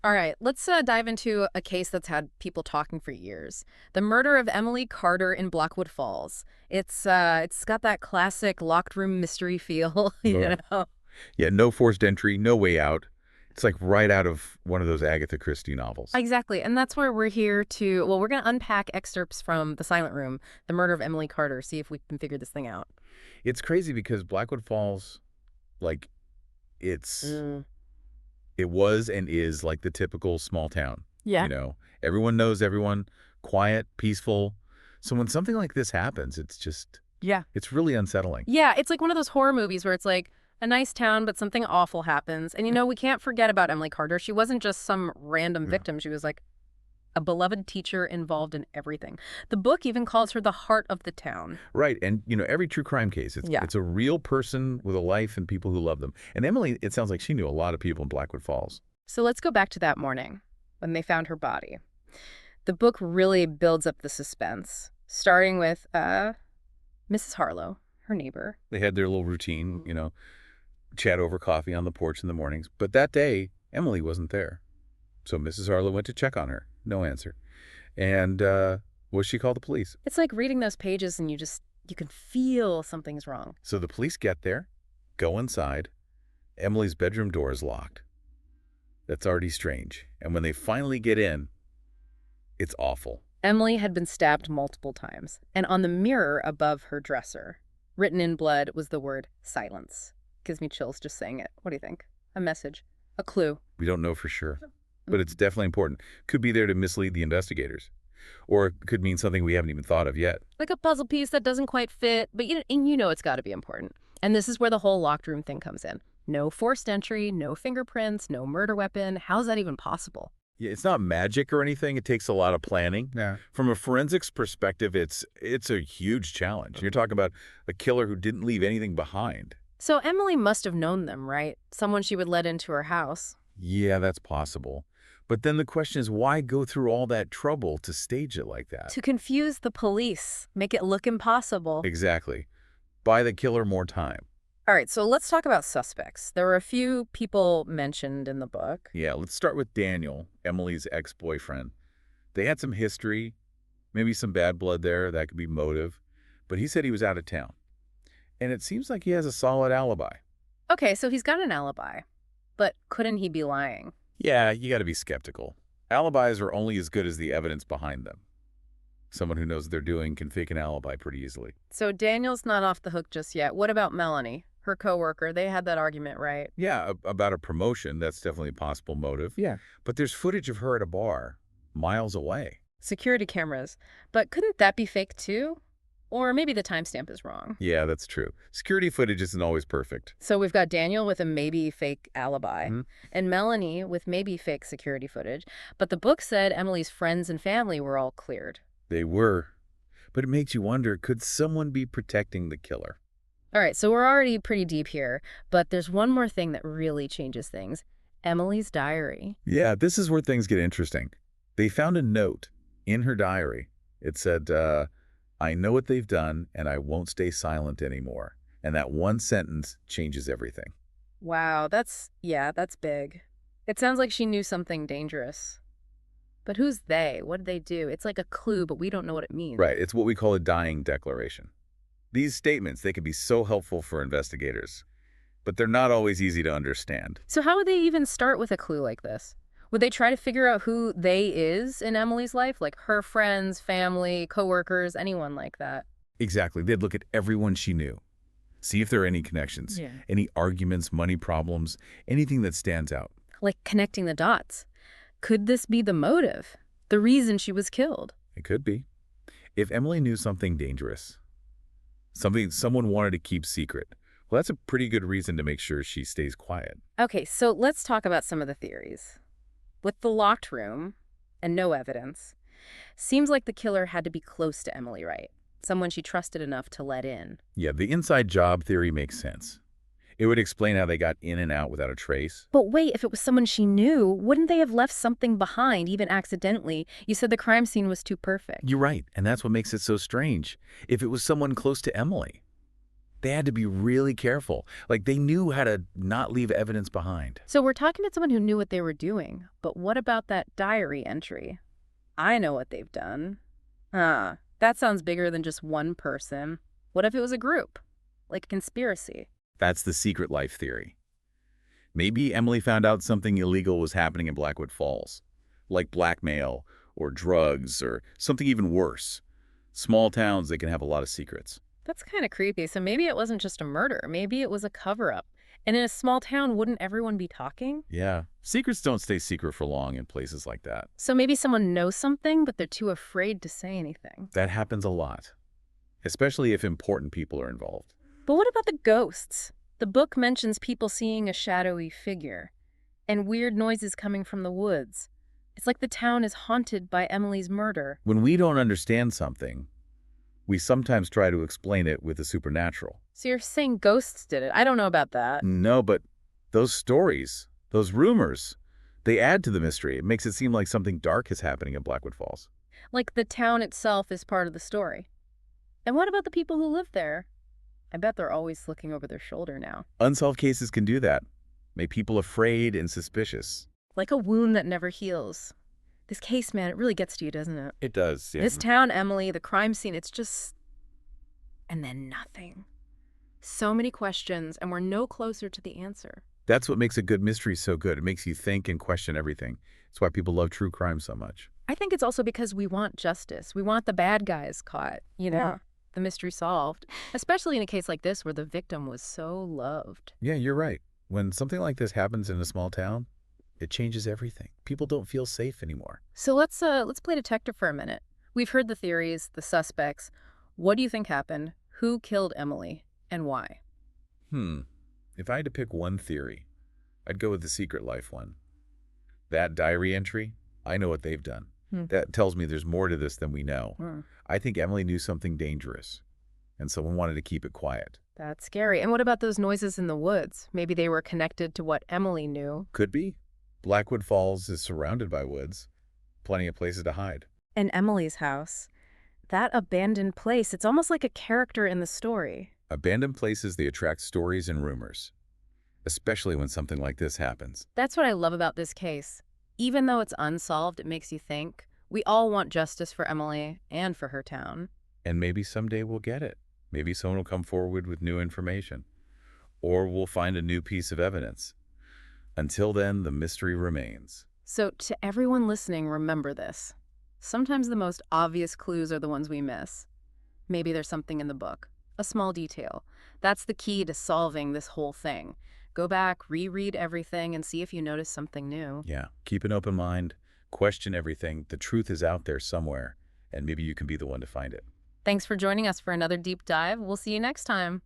All right, let's dive into a case that's had people talking for years. The murder of Emily Carter in Blackwood Falls. It's got that classic locked room mystery feel, Ugh. you know. Yeah, no forced entry, no way out. It's like right out of one of those Agatha Christie novels. Exactly. And that's where we're here to, well, we're going to unpack excerpts from The Silent Room, The Murder of Emily Carter, see if we can figure this thing out. It's crazy because Blackwood Falls, like, it's Mm. it was and is like the typical small town. Yeah. You know, everyone knows everyone, quiet, peaceful. So when something like this happens, Yeah. it's really unsettling. Yeah, it's like one of those horror movies where it's like a nice town, but something awful happens. And we can't forget about Emily Carter. She wasn't just some random Yeah. victim. She was like a beloved teacher involved in everything. The book even calls her the heart of the town. Right. And, every true crime case, Yeah. it's a real person with a life and people who love them. And Emily, it sounds like she knew a lot of people in Blackwood Falls. So let's go back to that morning when they found her body. The book really builds up the suspense, starting with Mrs. Harlow, her neighbor. They had their little routine, chat over coffee on the porch in the mornings. But that day, Emily wasn't there. So Mrs. Harlow went to check on her. No answer. And she called the police. It's like reading those pages and you can feel something's wrong. So the police get there, go inside. Emily's bedroom door is locked. That's already strange. And when they finally get in, it's awful. Emily had been stabbed multiple times, and on the mirror above her dresser, written in blood, was the word silence. Gives me chills just saying it. What do you think? A message, a clue. We don't know for sure, but it's definitely important. Could be there to mislead the investigators, or it could mean something we haven't even thought of yet. Like a puzzle piece that doesn't quite fit, but you know it's got to be important. And this is where the whole locked room thing comes in. No forced entry, no fingerprints, no murder weapon. How's that even possible? Yeah, it's not magic or anything. It takes a lot of planning. Yeah. From a forensics perspective, it's a huge challenge. You're talking about a killer who didn't leave anything behind. So Emily must have known them, right? Someone she would let into her house. Yeah, that's possible. But then the question is, why go through all that trouble to stage it like that? To confuse the police, make it look impossible. Exactly. Buy the killer more time. All right, so let's talk about suspects. There were a few people mentioned in the book. Yeah, let's start with Daniel, Emily's ex-boyfriend. They had some history, maybe some bad blood there. That could be motive. But he said he was out of town. And it seems like he has a solid alibi. Okay, so he's got an alibi. But couldn't he be lying? Yeah, you got to be skeptical. Alibis are only as good as the evidence behind them. Someone who knows what they're doing can fake an alibi pretty easily. So Daniel's not off the hook just yet. What about Melanie, her coworker? They had that argument, right? Yeah, about a promotion, that's definitely a possible motive. Yeah. But there's footage of her at a bar, miles away. Security cameras. But couldn't that be fake too? Or maybe the timestamp is wrong. Yeah, that's true. Security footage isn't always perfect. So we've got Daniel with a maybe fake alibi, Mhm. and Melanie with maybe fake security footage. But the book said Emily's friends and family were all cleared. They were. But it makes you wonder, could someone be protecting the killer? All right, so we're already pretty deep here, but there's one more thing that really changes things. Emily's diary. Yeah, this is where things get interesting. They found a note in her diary. It said, I know what they've done, and I won't stay silent anymore. And that one sentence changes everything. Wow, that's big. It sounds like she knew something dangerous. But who's they? What did they do? It's like a clue, but we don't know what it means. Right, it's what we call a dying declaration. These statements, they can be so helpful for investigators, but they're not always easy to understand. So how would they even start with a clue like this? Would they try to figure out who they is in Emily's life? Like her friends, family, coworkers, anyone like that? Exactly. They'd look at everyone she knew, see if there are any connections, Yeah. any arguments, money problems, anything that stands out. Like connecting the dots. Could this be the motive? The reason she was killed? It could be. If Emily knew something dangerous, something someone wanted to keep secret, well, that's a pretty good reason to make sure she stays quiet. Okay, so let's talk about some of the theories. With the locked room and no evidence, seems like the killer had to be close to Emily, right? Someone she trusted enough to let in. Yeah, the inside job theory makes sense. It would explain how they got in and out without a trace. But wait, if it was someone she knew, wouldn't they have left something behind, even accidentally? You said the crime scene was too perfect. You're right, and that's what makes it so strange. If it was someone close to Emily, They had to be really careful. Like, they knew how to not leave evidence behind. So we're talking to someone who knew what they were doing. But what about that diary entry? I know what they've done. That sounds bigger than just one person. What if it was a group? Like a conspiracy? That's the secret life theory. Maybe Emily found out something illegal was happening in Blackwood Falls, like blackmail or drugs or something even worse. Small towns, they can have a lot of secrets. That's kind of creepy. So maybe it wasn't just a murder. Maybe it was a cover-up. And in a small town, wouldn't everyone be talking? Yeah, secrets don't stay secret for long in places like that. So maybe someone knows something, but they're too afraid to say anything. That happens a lot, especially if important people are involved. But what about the ghosts? The book mentions people seeing a shadowy figure and weird noises coming from the woods. It's like the town is haunted by Emily's murder. When we don't understand something, we sometimes try to explain it with the supernatural. So you're saying ghosts did it? I don't know about that. No, but those stories, those rumors, they add to the mystery. It makes it seem like something dark is happening in Blackwood Falls. Like the town itself is part of the story. And what about the people who live there? I bet they're always looking over their shoulder now. Unsolved cases can do that. Make people afraid and suspicious. Like a wound that never heals. This case, man, it really gets to you, doesn't it? It does, yeah. This town, Emily, the crime scene, it's just... And then nothing. So many questions, and we're no closer to the answer. That's what makes a good mystery so good. It makes you think and question everything. It's why people love true crime so much. I think it's also because we want justice. We want the bad guys caught, the mystery solved. Especially in a case like this where the victim was so loved. Yeah, you're right. When something like this happens in a small town, it changes everything. People don't feel safe anymore. So let's play detective for a minute. We've heard the theories, the suspects. What do you think happened? Who killed Emily and why? If I had to pick one theory, I'd go with the secret life one. That diary entry, I know what they've done. That tells me there's more to this than we know. I think Emily knew something dangerous, and someone wanted to keep it quiet. That's scary. And what about those noises in the woods? Maybe they were connected to what Emily knew. Could be. Blackwood Falls is surrounded by woods. Plenty of places to hide. And Emily's house. That abandoned place, it's almost like a character in the story. Abandoned places, they attract stories and rumors, especially when something like this happens. That's what I love about this case. Even though it's unsolved, it makes you think. We all want justice for Emily and for her town. And maybe someday we'll get it. Maybe someone will come forward with new information. Or we'll find a new piece of evidence. Until then, the mystery remains. So to everyone listening, remember this. Sometimes the most obvious clues are the ones we miss. Maybe there's something in the book, a small detail. That's the key to solving this whole thing. Go back, reread everything, and see if you notice something new. Yeah, keep an open mind, question everything. The truth is out there somewhere, and maybe you can be the one to find it. Thanks for joining us for another deep dive. We'll see you next time.